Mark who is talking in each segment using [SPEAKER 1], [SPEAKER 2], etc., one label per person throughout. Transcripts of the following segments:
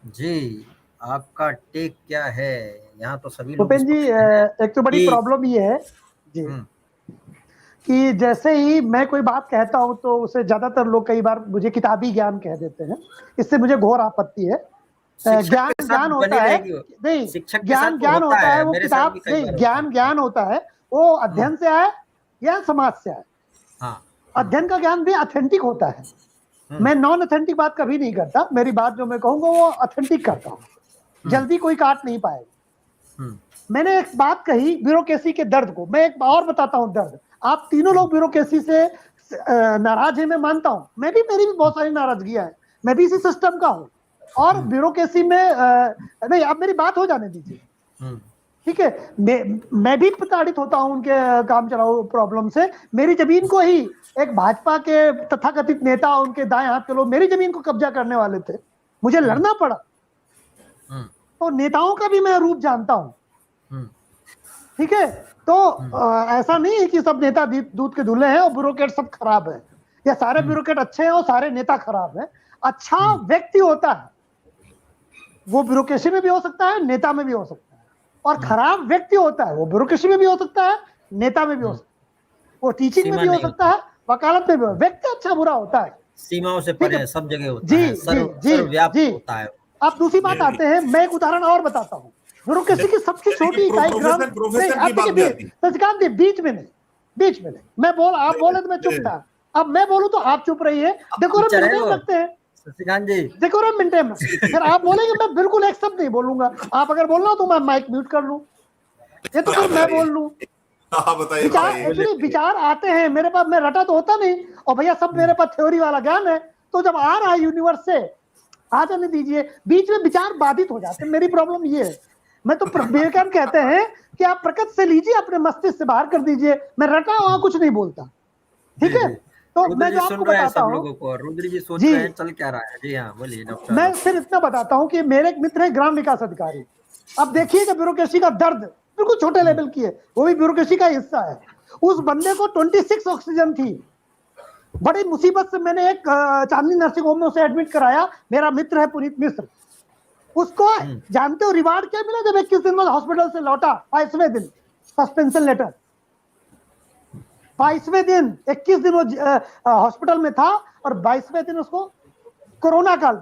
[SPEAKER 1] जी, आपका टेक क्या है? यहाँ तो सभी लोग इस
[SPEAKER 2] भूपेन जी,
[SPEAKER 1] पक्ष में हैं
[SPEAKER 2] एक तो बड़ी
[SPEAKER 1] कि
[SPEAKER 2] प्रॉब्लम ये है जी
[SPEAKER 1] हुँ,
[SPEAKER 2] कि जैसे ही मैं कोई बात कहता हूँ तो उसे ज्यादातर लोग कई बार मुझे किताबी ज्ञान कह देते हैं। इससे मुझे घोर आपत्ति है।
[SPEAKER 1] शिक्षक के
[SPEAKER 2] ज्ञान
[SPEAKER 1] साथ
[SPEAKER 2] ज्ञान
[SPEAKER 1] बनी
[SPEAKER 2] होता है,
[SPEAKER 1] रहेगी वो।
[SPEAKER 2] नहीं,
[SPEAKER 1] शिक्षक के साथ
[SPEAKER 2] ज्ञान
[SPEAKER 1] वो
[SPEAKER 2] ज्ञान
[SPEAKER 1] होता
[SPEAKER 2] होता है,
[SPEAKER 1] है,
[SPEAKER 2] वो
[SPEAKER 1] मेरे साथ
[SPEAKER 2] किताब
[SPEAKER 1] भी कई
[SPEAKER 2] नहीं,
[SPEAKER 1] बार होता है।
[SPEAKER 2] ज्ञान ज्ञान होता है, वो
[SPEAKER 1] हुँ,
[SPEAKER 2] अध्ययन से आए या समाज से आए।
[SPEAKER 1] हाँ,
[SPEAKER 2] अध्ययन का ज्ञान भी ऑथेंटिक होता है।
[SPEAKER 1] हुँ,
[SPEAKER 2] मैं नॉन ऑथेंटिक बात कभी नहीं करता, मेरी बात जो मैं कहूंगा वो ऑथेंटिक करता हूँ।
[SPEAKER 1] हुँ,
[SPEAKER 2] जल्दी कोई काट नहीं पाएगा।
[SPEAKER 1] हुँ,
[SPEAKER 2] मैंने एक बात कही ब्यूरोक्रेसी के दर्द को, मैं एक और बताता हूँ दर्द। आप तीनों
[SPEAKER 1] हुँ,
[SPEAKER 2] लोग ब्यूरोक्रेसी से नाराज है, मैं मानता हूँ, मेरी भी बहुत सारी नाराजगियां हैं। मैं भी इसी सिस्टम का हूँ और
[SPEAKER 1] हुँ,
[SPEAKER 2] ब्यूरोक्रेसी में नहीं, आप मेरी बात हो जाने दीजिए।
[SPEAKER 1] हुँ,
[SPEAKER 2] ठीक है, मैं भी प्रताड़ित होता हूं उनके काम चलाओ प्रॉब्लम से। मेरी जमीन को ही एक भाजपा के तथाकथित नेता, उनके दाएं हाथ के लोग मेरी जमीन को कब्जा करने वाले थे, मुझे
[SPEAKER 1] हुँ,
[SPEAKER 2] लड़ना पड़ा।
[SPEAKER 1] हुँ,
[SPEAKER 2] तो नेताओं का भी मैं रूप जानता हूं।
[SPEAKER 1] हुँ,
[SPEAKER 2] ठीक है, तो
[SPEAKER 1] हुँ,
[SPEAKER 2] ऐसा नहीं है कि सब नेता दूध के धुले हैं और ब्यूरोक्रेट सब खराब है, या सारे
[SPEAKER 1] हुँ,
[SPEAKER 2] ब्यूरोक्रेट अच्छे हैं और सारे नेता खराब है। अच्छा
[SPEAKER 1] हुँ,
[SPEAKER 2] व्यक्ति होता है, वो ब्यूरोक्रेसी में भी हो सकता है, नेता में भी हो सकता है। और
[SPEAKER 1] हुँ,
[SPEAKER 2] खराब व्यक्ति होता है, वो ब्यूरोक्रेसी में भी हो सकता है, नेता में भी हो
[SPEAKER 1] हुँ,
[SPEAKER 2] सकता है, वो टीचिंग में
[SPEAKER 1] सीमा
[SPEAKER 2] भी हो
[SPEAKER 1] नहीं
[SPEAKER 2] सकता
[SPEAKER 1] होती।
[SPEAKER 2] है, वकालत में भी हो। व्यक्ति अच्छा बुरा होता है।
[SPEAKER 1] सीमाओं से
[SPEAKER 2] ठीक है,
[SPEAKER 1] परे सब जगह होता
[SPEAKER 2] जी
[SPEAKER 1] है,
[SPEAKER 2] जी जी
[SPEAKER 1] सर्वव्याप्त
[SPEAKER 2] जी।
[SPEAKER 1] होता है।
[SPEAKER 2] अब दूसरी बात
[SPEAKER 3] नहीं,
[SPEAKER 2] आते हैं, मैं एक उदाहरण और बताता हूँ। ब्यूरोक्रेसी की सबसे
[SPEAKER 3] देखिए
[SPEAKER 2] छोटी इकाई ग्राम, नहीं
[SPEAKER 3] प्रोफेसर की
[SPEAKER 2] अब
[SPEAKER 3] बात भी
[SPEAKER 2] देखिए,
[SPEAKER 3] आती है।
[SPEAKER 2] सचिकांत जी बीच में नहीं, बीच में नहीं, आप बोले तो मैं चुप
[SPEAKER 3] नहीं,
[SPEAKER 2] था, अब मैं बोलूं तो आप चुप रहिए। डेकोरम
[SPEAKER 1] टीचर है
[SPEAKER 2] मेंटेन
[SPEAKER 1] वो,
[SPEAKER 2] रखते हैं,
[SPEAKER 1] शशिकांत जी।
[SPEAKER 2] Decorum maintain. फिर आप बोलेंगे मैं बिल्कुल एक शब्द नहीं बोलूंगा, आप अगर बोलना हो तो मैं माइक म्यूट कर लूं, ये तो फिर मैं बोल लूं।
[SPEAKER 3] हाँ बताइए
[SPEAKER 2] विचार
[SPEAKER 3] बताइए।
[SPEAKER 2] एक्चुअली विचार आते हैं मेरे पास, मैं रटा तो होता नहीं, और भैया सब मेरे पास थ्योरी वाला ज्ञान है। तो जब आ रहा है यूनिवर्स से, आ जाने दीजिए, बीच में विचार बाधित हो जाते हैं। मेरी प्रॉब्लम ये है। मैं तो विवेकानंद कहते हैं कि आप प्रकृति से लीजिए, अपने मस्तिष्क से बाहर कर दीजिए। मैं रटा वहां कुछ नहीं बोलता। ठीक
[SPEAKER 1] जी,
[SPEAKER 2] है,
[SPEAKER 1] जी।
[SPEAKER 2] तो
[SPEAKER 1] रुद्र
[SPEAKER 2] मैं
[SPEAKER 1] जी
[SPEAKER 2] जो आपको
[SPEAKER 1] सुन रहे हैं
[SPEAKER 2] बताता
[SPEAKER 1] सब
[SPEAKER 2] हूं
[SPEAKER 1] लोगों को और रुद्र जी सोच
[SPEAKER 2] जी,
[SPEAKER 1] रहे हैं चल क्या रहा है। जी हाँ, बोलिए डॉक्टर
[SPEAKER 2] मैं
[SPEAKER 1] आलोक।
[SPEAKER 2] सिर्फ इतना बताता हूं कि मेरे एक मित्र है ग्राम विकास अधिकारी। अब देखिएगा ब्यूरोक्रेसी का दर्द, बिल्कुल छोटे
[SPEAKER 1] हुँ,
[SPEAKER 2] लेवल की है, वो भी ब्यूरोक्रेसी का हिस्सा है। उस बंदे को 26 ऑक्सीजन थी। बड़ी मुसीबत से मैंने एक चांदनी नर्सिंग होम में उसे एडमिट कराया। मेरा मित्र है पुनीत मिश्र। उसको
[SPEAKER 1] हुँ,
[SPEAKER 2] जानते हो रिवार्ड क्या मिला जब 21 दिन बाद हॉस्पिटल से लौटा? 22वें दिन सस्पेंशन लेटर। 22वें दिन, 21 दिन वो हॉस्पिटल में था, और 22वें दिन उसको कोरोना काल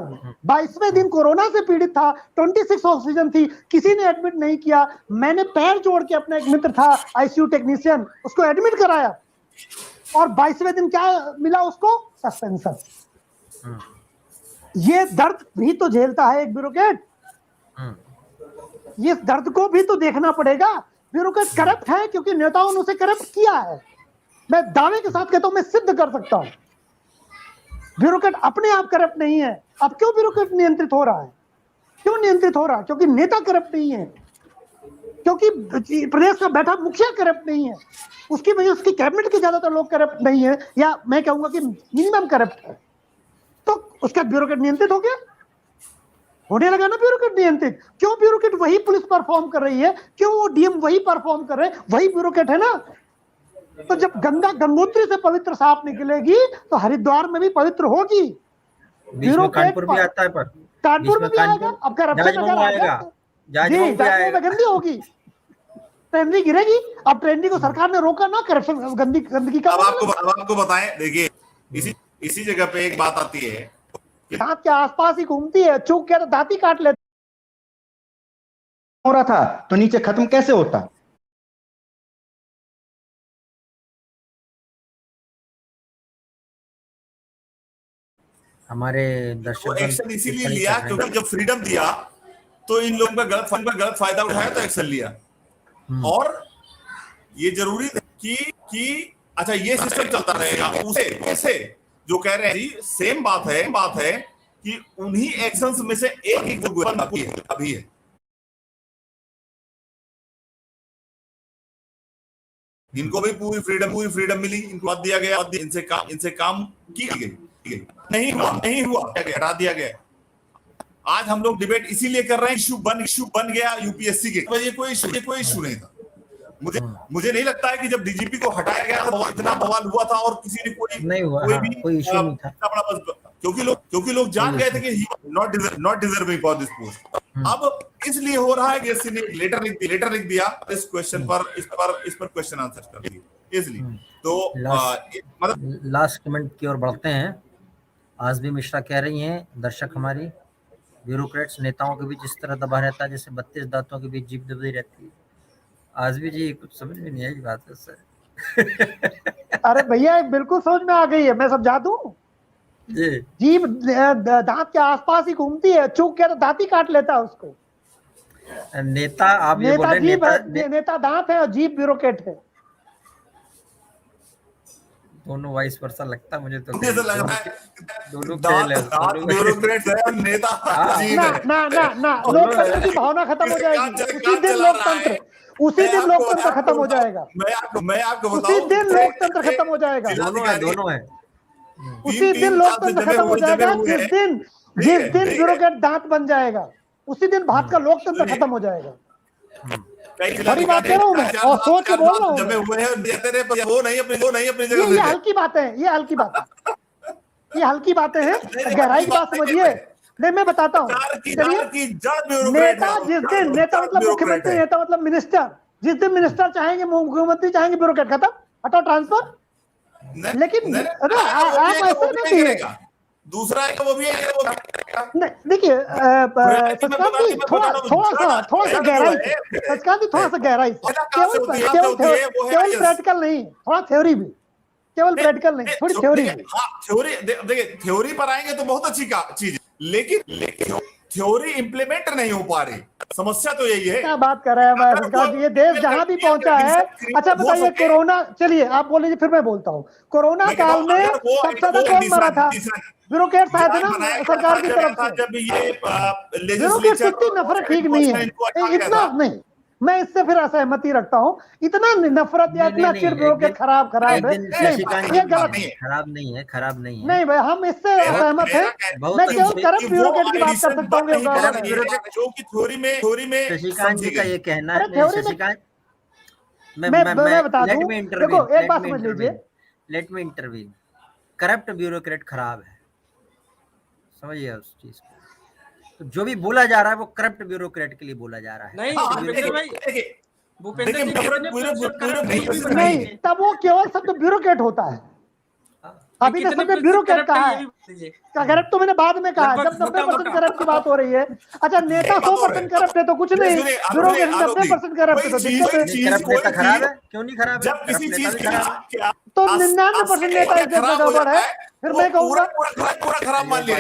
[SPEAKER 2] में
[SPEAKER 1] हुँ,
[SPEAKER 2] 22वें
[SPEAKER 1] हुँ,
[SPEAKER 2] दिन कोरोना से पीड़ित था। 26 ऑक्सीजन थी, किसी ने एडमिट नहीं किया। मैंने पैर जोड़ के, अपना एक मित्र था आईसीयू टेक्नीशियन, उसको एडमिट कराया, और 22वें दिन क्या मिला उसको? सस्पेंशन।
[SPEAKER 1] हुँ,
[SPEAKER 2] ये दर्द भी तो झेलता है एक ब्यूरोक्रेट,
[SPEAKER 1] हुँ,
[SPEAKER 2] ये दर्द को भी तो देखना पड़ेगा। ब्यूरोक्रेट करप्ट है क्योंकि नेताओं ने उसे करप्ट किया है। मैं दावे के साथ कहता हूं, मैं सिद्ध कर सकता हूं। ब्यूरोक्रेट अपने आप करप्ट नहीं है। अब क्यों ब्यूरोक्रेट नियंत्रित हो रहा है? क्यों नियंत्रित हो रहा है? क्योंकि नेता करप्ट नहीं है, क्योंकि प्रदेश का बैठा मुखिया करप्ट नहीं है, उसकी वजह उसकी कैबिनेट के ज्यादातर लोग करप्ट नहीं है, या मैं कहूंगा कि मिनिमम करप्ट है। तो उसका ब्यूरोक्रेट नियंत्रित हो गया, होने लगा ना ब्यूरोक्रेट नियंत्रित। क्यों? ब्यूरोक्रेट वही पुलिस परफॉर्म कर रही है, क्यों वो डीएम वही परफॉर्म कर रहे हैं, वही ब्यूरोक्रेट है ना। तो जब गंगा गंगोत्री से पवित्र साफ निकलेगी तो हरिद्वार में भी पवित्र होगी।
[SPEAKER 1] बीच में
[SPEAKER 2] ब्यूरोक्रेट
[SPEAKER 1] कानपुर भी आता है पर बीच
[SPEAKER 2] कानपुर
[SPEAKER 1] में
[SPEAKER 2] में भी आएगा।
[SPEAKER 1] कानपुर
[SPEAKER 2] अब करप्शन अगर
[SPEAKER 1] जाजमऊ
[SPEAKER 2] आ गया
[SPEAKER 1] आएगा,
[SPEAKER 2] तो जी,
[SPEAKER 1] जाजमऊ भी
[SPEAKER 2] जाजमऊ
[SPEAKER 1] आएगा।
[SPEAKER 2] में गंदी होगी, ट्रेंडी गिरेगी। अब ट्रेंडी को सरकार ने रोका ना, करप्शन गंदगी का
[SPEAKER 3] अब आपको बताएं, देखिए इसी इसी जगह पे एक बात आती है,
[SPEAKER 2] दांत के आसपास ही घूमती है, चूक के तो दांत ही काट लेते
[SPEAKER 4] हो रहा था तो नीचे खत्म कैसे होता?
[SPEAKER 1] हमारे
[SPEAKER 3] वो
[SPEAKER 1] दर्शकगण
[SPEAKER 3] एक्शन इसीलिए
[SPEAKER 1] टिप्पणी
[SPEAKER 3] लिया
[SPEAKER 1] कर रहे
[SPEAKER 3] क्योंकि
[SPEAKER 1] हैं।
[SPEAKER 3] जब फ्रीडम दिया तो इन लोगों का गलत फायदा उठाया तो एक्शन लिया। और ये जरूरी है कि अच्छा ये सिस्टम चलता रहेगा, उसे कैसे जो कह रहे हैं जी सेम बात है कि उन्हीं एक्शंस में से एक अभी है। इनको भी पूरी फ्रीडम मिली, इनको बात दिया गया, इनसे काम की गई, नहीं हुआ हटा दिया गया। आज हम लोग डिबेट इसीलिए कर रहे हैं, इशू बन गया यूपीएससी के, ये कोई इशू नहीं था। मुझे नहीं लगता है कि जब डीजीपी को हटाया गया था इतना बवाल हुआ था और किसी ने
[SPEAKER 1] नहीं हुआ,
[SPEAKER 3] कोई
[SPEAKER 1] हाँ,
[SPEAKER 3] भी
[SPEAKER 1] कोई इश्यू नहीं था।
[SPEAKER 3] इतना बड़ा क्योंकि लोग जान गए थे कि he not deserving for this post. अब इसलिए हो रहा है कि एससी ने लेटर लिख दिया इस क्वेश्चन पर, इस पर क्वेश्चन आंसर कर दिए इसलिए। तो मतलब
[SPEAKER 1] लास्ट कमेंट की ओर बढ़ते हैं। आज़मी मिश्रा कह रही हैं, दर्शक हमारी, ब्यूरोक्रेट्स नेताओं के बीच इस तरह दबा रहता है जैसे 32 दांतों के बीच जीभ दबी रहती है। आज़मी जी कुछ समझ में नहीं आई बात है सर।
[SPEAKER 2] अरे भैया बिल्कुल समझ में आ गई है, मैं समझा दूं। जीभ दांत के आसपास ही घूमती है, चूक के तो दांत ही काट लेता है उसको।
[SPEAKER 1] नेता आप ये बोल रहे हैं,
[SPEAKER 2] नेता दांत है और जीभ ब्यूरोक्रेट है।
[SPEAKER 1] दोनों वाइस वर्सा लगता है मुझे तो।
[SPEAKER 3] ऐसा लग रहा है
[SPEAKER 1] दोनों खेल है,
[SPEAKER 3] ब्यूरोक्रेट है और नेता जीभ है।
[SPEAKER 2] ना लोकतंत्र की भावना खत्म हो जाएगी उसी दिन। उसी दिन लोकतंत्र खत्म हो जाएगा।
[SPEAKER 3] मैं आपको बताऊं,
[SPEAKER 2] उसी दिन लोकतंत्र खत्म हो जाएगा।
[SPEAKER 1] दोनों है।
[SPEAKER 2] उसी दिन लोकतंत्र खत्म हो जाएगा जिस दिन ब्यूरोक्रेट दांत बन जाएगा, उसी दिन भारत का लोकतंत्र खत्म हो जाएगा। बड़ी बात कह रहा हूँ मैं, और सोच के बोल रहा हूँ।
[SPEAKER 3] वो नहीं अपनी जगह।
[SPEAKER 2] ये हल्की बातें हैं, ये हल्की बातें हैं, गहराई की बात समझिए। नहीं मैं बताता हूँ, नेता जिस दिन, नेता मतलब मुख्यमंत्री, नेता मतलब मिनिस्टर, जिस दिन मिनिस्टर चाहेंगे, मुख्यमंत्री चाहेंगे, ब्यूरोक्रेट खत्म, हटाओ ट्रांसफर। लेकिन आप ऐसा नहीं है।
[SPEAKER 3] दूसरा है वो भी है
[SPEAKER 2] नहीं, देखिए सचकांत जी थोड़ा सा गहराई से, सचकांत जी थोड़ा सा गहराई से, केवल प्रैक्टिकल नहीं, थोड़ा थ्योरी भी, केवल प्रैक्टिकल नहीं, थोड़ी थ्योरी भी।
[SPEAKER 3] थ्योरी देखिए, थ्योरी पर आएंगे तो बहुत अच्छी चीज, लेकिन थ्योरी इंप्लीमेंट नहीं हो पा रही। समस्या तो यही है।
[SPEAKER 2] क्या बात कर रहे हैं भाई सचकांत जी, ये देश जहां भी पहुंचा है। अच्छा बताइए, कोरोना, चलिए आप बोल लीजिए फिर मैं बोलता हूँ। कोरोना काल में सबसे ज्यादा कौन मरा था? ब्यूरोक्रेट आए थे ना सरकार की तरफ से।
[SPEAKER 3] जब ये
[SPEAKER 2] ब्यूरोक्रेट से इतनी नफरत ठीक नहीं है, इतना नहीं, मैं इससे फिर असहमति रखता हूँ। इतना नफरत या इतना चिर ब्यूरोक्रेट खराब है, ये गलत है।
[SPEAKER 1] खराब नहीं है
[SPEAKER 2] नहीं भाई, हम इससे असहमत हैं। मैं केवल करप्ट ब्यूरोक्रेट की बात कर सकता हूँ।
[SPEAKER 3] जो कि थ्योरी में
[SPEAKER 1] शशिकांत जी का ये कहना है, शशिकांत
[SPEAKER 2] मैं बता दूं, देखो एक बात समझ लीजिए,
[SPEAKER 1] let me interview. Corrupt bureaucrat खराब है, समझिए उस चीज को। तो जो भी बोला जा रहा है वो करप्ट ब्यूरोक्रेट के लिए बोला जा रहा है।
[SPEAKER 2] नहीं, तब वो केवल शब्द ब्यूरोक्रेट होता है। अभी तो शब्द ब्यूरोक्रेट कहा है, करप्ट तो मैंने बाद में कहा, जब 90% करप्ट की बात हो रही है। अच्छा, नेता 100% करप्ट है तो कुछ नहीं, ब्यूरोक्रेट 90% करप्ट है तो दिक्कत है।
[SPEAKER 1] खराब है, क्यों नहीं खराब है?
[SPEAKER 3] जब किसी चीज
[SPEAKER 2] तो 99% नेता इस देश में गड़बड़ है, फिर मैं कहूँगा
[SPEAKER 3] पूरा खराब मान लिया।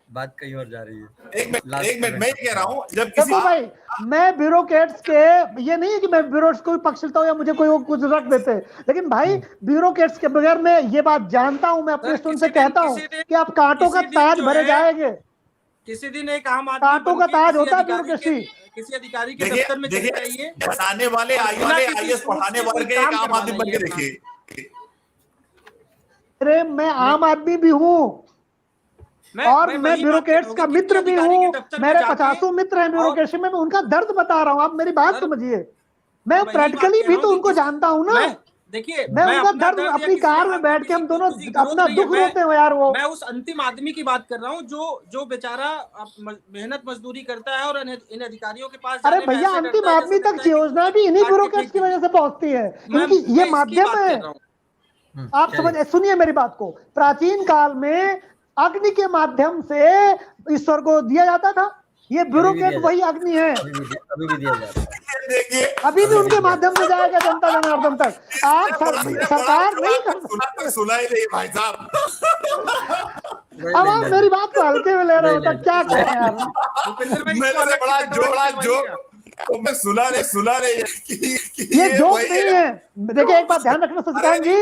[SPEAKER 1] बात कहीं और जा रही है।
[SPEAKER 3] एक मिनट मैं कह रहा हूँ, जब
[SPEAKER 2] किसी भाई, मैं ब्यूरोक्रेट्स के, ये नहीं है कि मैं ब्यूरोक्रेट्स को पक्ष लेता हूँ या मुझे कोई कुछ रख देते, लेकिन भाई ब्यूरोक्रेट्स के बगैर मैं ये बात जानता हूँ, मैं अपने स्टूडेंट से कहता हूँ कि आप कांटों का ताज भरे जाएंगे।
[SPEAKER 5] किसी दिन एक आम आदमी
[SPEAKER 2] कांटों का ताज होता है ब्यूरोक्रेसी।
[SPEAKER 5] किसी अधिकारी के दफ्तर में चले जाइए,
[SPEAKER 3] बताने वाले आईएएस पढ़ाने वाले के एक आम आदमी बन के देखिए।
[SPEAKER 2] अरे मैं आम आदमी भी हूँ और मैं ब्यूरोक्रेट्स का मित्र भी हूँ। मेरे 50 मित्र हैं ब्यूरोक्रेसी में, मैं उनका दर्द बता रहा हूँ, आप मेरी बात समझिए। मैं प्रैक्टिकली भी तो उनको जानता हूँ ना।
[SPEAKER 5] देखिए,
[SPEAKER 2] मैं उनका दर्द, अपनी कार में बैठ के हम दोनों अपना दुख रोते हैं यार। वो
[SPEAKER 5] मैं उस अंतिम आदमी की बात कर रहा हूँ जो बेचारा मेहनत मजदूरी करता है और इन अधिकारियों के पास।
[SPEAKER 2] अरे भैया, अंतिम आदमी तक योजना भी इन्हीं ब्यूरोक्रेट्स की वजह से पहुंची है, क्योंकि ये माध्यम है। आप सुनिए मेरी बात को। प्राचीन काल में अग्नि के माध्यम से ईश्वर को दिया जाता था, ये ब्यूरोक्रेट वही अग्नि है,
[SPEAKER 1] अभी भी दिया जाता है,
[SPEAKER 2] अभी भी उनके माध्यम से जाएगा जनता जनार्दन तक। आप सरकार नहीं कर,
[SPEAKER 3] सुनाई नहीं भाई साहब।
[SPEAKER 2] अब आप मेरी बात को हल्के में ले रहे हो तो क्या करें यार।
[SPEAKER 3] मेरे बड़ा जोक मैं सुना रहे
[SPEAKER 2] ये जोक नहीं है। देखिए एक बात ध्यान रखना शशिकांत जी,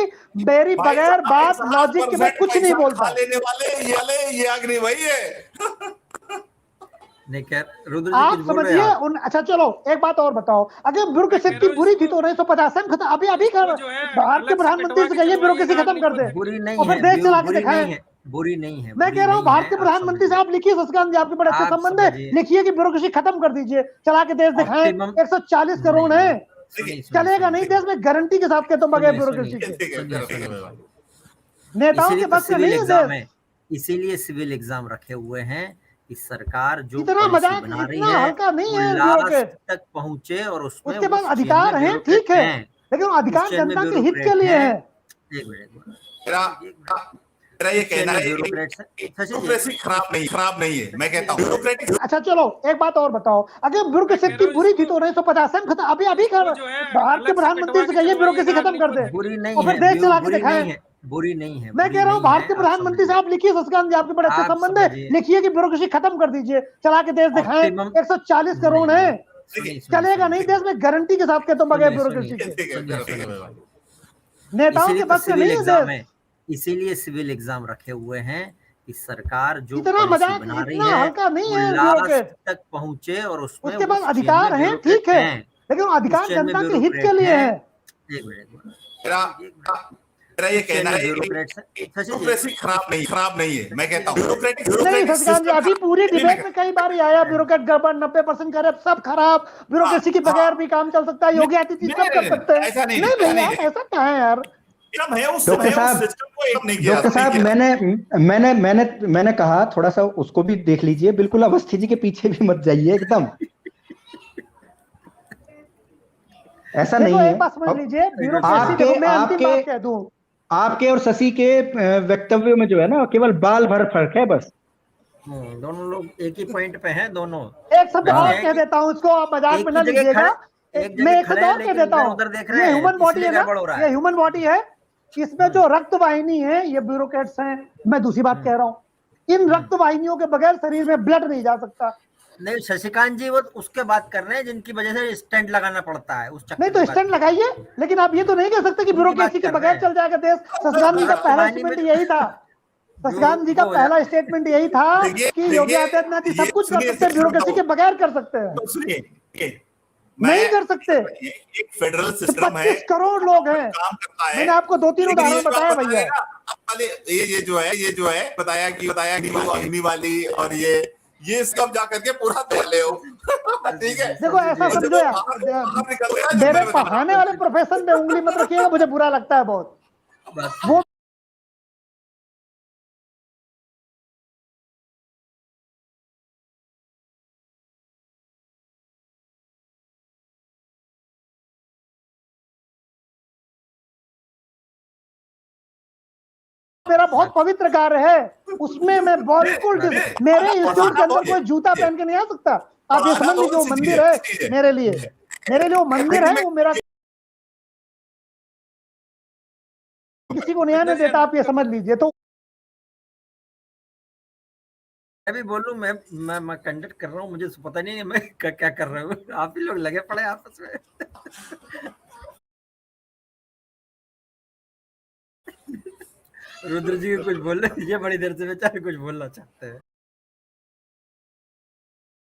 [SPEAKER 2] मेरी बगैर बात लॉजिक के मैं कुछ नहीं बोलता।
[SPEAKER 3] लेने वाले ये अग्नि वही है।
[SPEAKER 2] आप समझिए उन। अच्छा चलो एक बात और बताओ, अगर ब्यूरोक्रेसी इतनी बुरी थी तो 1950 में खत्म, अभी कर भारत के प्रधानमंत्री से कहिए ब्यूरोक्रेसी खत्म कर दे,
[SPEAKER 1] बुरी नहीं
[SPEAKER 2] और फिर देश चला के दिखाएं।
[SPEAKER 1] बुरी नहीं है,
[SPEAKER 2] मैं कह रहा हूँ भारत के प्रधानमंत्री साहब लिखिए, शशिकांत जी आपके बड़े अच्छे संबंध है, लिखिए कि ब्यूरोक्रेसी खत्म कर दीजिए, चला के देश दिखाएं। 140 करोड़ है, चलेगा नहीं देश में, गारंटी के साथ कहता हूँ बगैर ब्यूरोक्रेसी के। नेताओं के बस में नहीं है देश।
[SPEAKER 1] इसीलिए सिविल एग्जाम रखे हुए हैं कि सरकार जो
[SPEAKER 2] इतना
[SPEAKER 1] पॉलिसी
[SPEAKER 2] मजाक
[SPEAKER 1] बना रही
[SPEAKER 2] इतना
[SPEAKER 1] है
[SPEAKER 2] हल्का नहीं
[SPEAKER 1] वो
[SPEAKER 2] है
[SPEAKER 1] लास्ट
[SPEAKER 2] ब्यूरोक्रेट।
[SPEAKER 1] तक पहुंचे और उसमें
[SPEAKER 2] उसके पास
[SPEAKER 1] उस चेन
[SPEAKER 2] अधिकार
[SPEAKER 1] में
[SPEAKER 2] हैं,
[SPEAKER 1] ब्यूरोक्रेट
[SPEAKER 2] ठीक है,
[SPEAKER 1] हैं,
[SPEAKER 2] लेकिन वो
[SPEAKER 1] उस
[SPEAKER 2] अधिकार
[SPEAKER 1] चेन में
[SPEAKER 2] जनता के हित के
[SPEAKER 1] ब्यूरोक्रेट
[SPEAKER 2] लिए
[SPEAKER 1] हैं।
[SPEAKER 2] है।
[SPEAKER 1] एक मिनट,
[SPEAKER 3] मेरा मेरा ये
[SPEAKER 1] उस चेन
[SPEAKER 3] कहना
[SPEAKER 1] में
[SPEAKER 3] है कि
[SPEAKER 1] ब्यूरोक्रेट्स हैं। शशि जी,
[SPEAKER 3] ब्यूरोक्रेसी खराब नहीं है। मैं कहता हूँ ब्यूरोक्रेटिक
[SPEAKER 2] अच्छा चलो एक बात और बताओ, अगर ब्यूरोक्रेसी
[SPEAKER 5] मैं कह
[SPEAKER 2] इतनी
[SPEAKER 5] रहा हूँ
[SPEAKER 2] बुरी थी
[SPEAKER 5] इसको-
[SPEAKER 2] तो 1950 में खत्म, अभी
[SPEAKER 5] इसको जो है
[SPEAKER 2] भारत के
[SPEAKER 5] अलग से
[SPEAKER 2] प्रधानमंत्री
[SPEAKER 5] कटवा
[SPEAKER 2] से
[SPEAKER 5] के
[SPEAKER 2] कहिए ब्यूरोक्रेसी
[SPEAKER 5] चलवाइएगा,
[SPEAKER 2] खत्म कर
[SPEAKER 5] नहीं
[SPEAKER 2] दे
[SPEAKER 1] बुरी नहीं
[SPEAKER 2] और फिर
[SPEAKER 1] है,
[SPEAKER 2] देश चला के
[SPEAKER 1] बुरी
[SPEAKER 2] दिखाएं।
[SPEAKER 1] नहीं है, बुरी नहीं है,
[SPEAKER 2] मैं
[SPEAKER 1] बुरी
[SPEAKER 2] कह रहा हूँ
[SPEAKER 1] नहीं
[SPEAKER 2] भारत
[SPEAKER 1] है।
[SPEAKER 2] के
[SPEAKER 1] आप
[SPEAKER 2] प्रधानमंत्री
[SPEAKER 1] समझिए,
[SPEAKER 2] साहब लिखिए, शशिकांत जी आपके बड़े अच्छे
[SPEAKER 1] आप
[SPEAKER 2] संबंध है,
[SPEAKER 1] समझिए,
[SPEAKER 2] लिखिए कि ब्यूरोक्रेसी खत्म कर दीजिए, चला के देश दिखाएं।
[SPEAKER 1] ऑप्टिमम
[SPEAKER 2] 140 करोड़
[SPEAKER 1] नहीं,
[SPEAKER 2] है,
[SPEAKER 1] सुनिए,
[SPEAKER 2] चलेगा नहीं देश में, गारंटी के साथ कहता हूं, बगैर ब्यूरोक्रेसी के।
[SPEAKER 1] सुनिए,
[SPEAKER 2] नेताओं
[SPEAKER 1] इसीलिए
[SPEAKER 2] के
[SPEAKER 1] तो
[SPEAKER 2] बस का
[SPEAKER 1] सिविल
[SPEAKER 2] नहीं है
[SPEAKER 1] एग्जाम
[SPEAKER 2] देश।
[SPEAKER 1] है, इसीलिए सिविल एग्जाम रखे हुए हैं कि सरकार जो
[SPEAKER 2] इतना
[SPEAKER 1] पॉलिसी
[SPEAKER 2] मजाक
[SPEAKER 1] बना रही
[SPEAKER 2] इतना
[SPEAKER 1] है
[SPEAKER 2] हल्का नहीं
[SPEAKER 1] वो
[SPEAKER 2] है
[SPEAKER 1] लास्ट
[SPEAKER 2] ब्यूरोक्रेट।
[SPEAKER 1] तक पहुंचे और उसमें
[SPEAKER 2] उसके पास
[SPEAKER 1] उस चेन में
[SPEAKER 2] अधिकार हैं,
[SPEAKER 1] ब्यूरोक्रेट
[SPEAKER 2] ठीक है,
[SPEAKER 1] हैं,
[SPEAKER 2] लेकिन वो
[SPEAKER 1] उस
[SPEAKER 2] अधिकार
[SPEAKER 1] चेन में
[SPEAKER 2] जनता के हित के
[SPEAKER 1] ब्यूरोक्रेट
[SPEAKER 2] लिए
[SPEAKER 1] हैं।
[SPEAKER 2] है।
[SPEAKER 1] एक मिनट,
[SPEAKER 3] मेरा मेरा ये
[SPEAKER 1] उस चेन
[SPEAKER 3] कहना
[SPEAKER 1] में
[SPEAKER 3] है कि
[SPEAKER 1] ब्यूरोक्रेट्स हैं। शशि जी,
[SPEAKER 3] ब्यूरोक्रेसी खराब नहीं है। मैं कहता हूँ
[SPEAKER 2] नहीं
[SPEAKER 3] ब्यूरोक्रेटिक
[SPEAKER 2] शशिकांत जी, अभी पूरी डिबेट में कई बार ये आया ब्यूरोक्रेट गड़बड़, 90% करप्ट, सब खराब, ब्यूरोक्रेसी के बगैर भी काम चल सकता है, योगी आदित्यनाथ सब कर सकते हैं।
[SPEAKER 3] ऐसा नहीं
[SPEAKER 2] नहीं
[SPEAKER 3] ऐसा
[SPEAKER 2] नहीं
[SPEAKER 3] नहीं
[SPEAKER 2] यार, ऐसा कहाँ है यार।
[SPEAKER 4] डॉक्टर साहब,
[SPEAKER 3] सिस्टम को एक नहीं किया
[SPEAKER 4] डॉक्टर साहब, मैंने कहा थोड़ा सा उसको भी देख लीजिए, बिल्कुल अवस्थी जी के पीछे भी मत जाइए एकदम, ऐसा
[SPEAKER 2] देखो
[SPEAKER 4] नहीं
[SPEAKER 2] एक
[SPEAKER 4] है।
[SPEAKER 2] बात समझ
[SPEAKER 4] अब
[SPEAKER 2] लीजिए, ब्यूरोक्रेसी, देखो मैं अंतिम बात कह दूं,
[SPEAKER 4] आपके और शशि के वक्तव्य में जो है ना, केवल बाल भर फर्क है बस।
[SPEAKER 1] दोनों लोग एक ही पॉइंट पे हैं दोनों।
[SPEAKER 2] एक शब्द
[SPEAKER 1] बस ये
[SPEAKER 2] और
[SPEAKER 1] है
[SPEAKER 2] कह
[SPEAKER 1] कि
[SPEAKER 2] देता हूं, इसको आप मजाक
[SPEAKER 1] एक
[SPEAKER 2] में
[SPEAKER 1] ही
[SPEAKER 2] ना
[SPEAKER 1] जगह
[SPEAKER 2] लीजिएगा।
[SPEAKER 1] खड़े, एक
[SPEAKER 2] मैं
[SPEAKER 1] जगह
[SPEAKER 2] एक
[SPEAKER 1] खड़े
[SPEAKER 2] शब्द
[SPEAKER 1] हैं
[SPEAKER 2] और कह
[SPEAKER 1] लेकिन
[SPEAKER 2] देता
[SPEAKER 1] इधर
[SPEAKER 2] हूं,
[SPEAKER 1] उधर देख
[SPEAKER 2] ये
[SPEAKER 1] रहे हैं,
[SPEAKER 2] ह्यूमन बॉडी
[SPEAKER 1] इसलिए
[SPEAKER 2] है ना,
[SPEAKER 1] गड़बड़ हो रहा
[SPEAKER 2] ये
[SPEAKER 1] है।
[SPEAKER 2] ह्यूमन बॉडी है, इसमें जो रक्त वाहिनी है ये ब्यूरोक्रेट्स हैं। मैं दूसरी बात कह रहा हूं, इन रक्त वाहिनियों के बगैर शरीर में ब्लड नहीं जा सकता।
[SPEAKER 1] नहीं, शशिकांत जी वो उसके बात कर रहे हैं जिनकी वजह से स्टेंट लगाना पड़ता है, उस चक्कर
[SPEAKER 2] नहीं
[SPEAKER 1] की
[SPEAKER 2] तो
[SPEAKER 1] बात
[SPEAKER 2] स्टैंड
[SPEAKER 1] कर रहे हैं।
[SPEAKER 2] लगाइए, लेकिन आप ये तो नहीं कह सकते कि
[SPEAKER 1] उनकी बात
[SPEAKER 2] ब्यूरोक्रेसी के
[SPEAKER 1] कर रहे
[SPEAKER 2] बगैर
[SPEAKER 1] हैं।
[SPEAKER 2] चल जाएगा देश। शशिकांत जी का
[SPEAKER 1] रक्त
[SPEAKER 2] पहला
[SPEAKER 1] वाहिनी में
[SPEAKER 2] स्टेटमेंट यही था, शशिकांत जी का
[SPEAKER 1] वो
[SPEAKER 2] पहला स्टेटमेंट यही था
[SPEAKER 3] देखिए
[SPEAKER 2] कि योगी आदित्यनाथ जी सब कुछ कर सकते हैं, ब्यूरोक्रेसी के बगैर कर सकते हैं।
[SPEAKER 3] सुनिए,
[SPEAKER 2] नहीं कर सकते।
[SPEAKER 3] एक फेडरल सिस्टम है,
[SPEAKER 2] 25 करोड़ लोग हैं,
[SPEAKER 3] काम करता है।
[SPEAKER 2] मैंने आपको 2-3
[SPEAKER 3] लेकिन
[SPEAKER 2] उदाहरण
[SPEAKER 3] ये
[SPEAKER 2] बताया
[SPEAKER 3] बात
[SPEAKER 2] भैया।
[SPEAKER 3] बताएगा, अब वाले ये जो है बताया कि अग्नि वाली और ये सब जा करके पूरा दे ले हो। ठीक है,
[SPEAKER 2] देखो ऐसा
[SPEAKER 3] और जब
[SPEAKER 2] समझो
[SPEAKER 3] वो
[SPEAKER 2] यार,
[SPEAKER 3] बाहर निकलता है, जब
[SPEAKER 2] मेरे
[SPEAKER 3] मैं बता रहा
[SPEAKER 2] पढ़ाने
[SPEAKER 3] हूँ,
[SPEAKER 2] वाले प्रोफेशन पे उंगली मत रखिएगा, मुझे बुरा लगता है बहुत। वो मेरा बहुत पवित्र कार्य है, उसमें मैं बिल्कुल मेरे इंस्टीट्यूट के अंदर कोई जूता पहन के नहीं आ सकता। आप ये समझ लीजिए वो मंदिर है मेरे लिए वो मंदिर है, वो मेरा किसी को नहीं आने देता, आप ये समझ लीजिए। तो
[SPEAKER 1] मैं भी बोलूं, मैं कंडक्ट कर रहा हूँ, मुझे पता नहीं है मैं क्या कर रहा हूँ, आप ही लोग लगे पड़े आपस में। रुद्र जी कुछ बोल रहे, ये बड़ी देर से बेचारे कुछ बोलना चाहते हैं।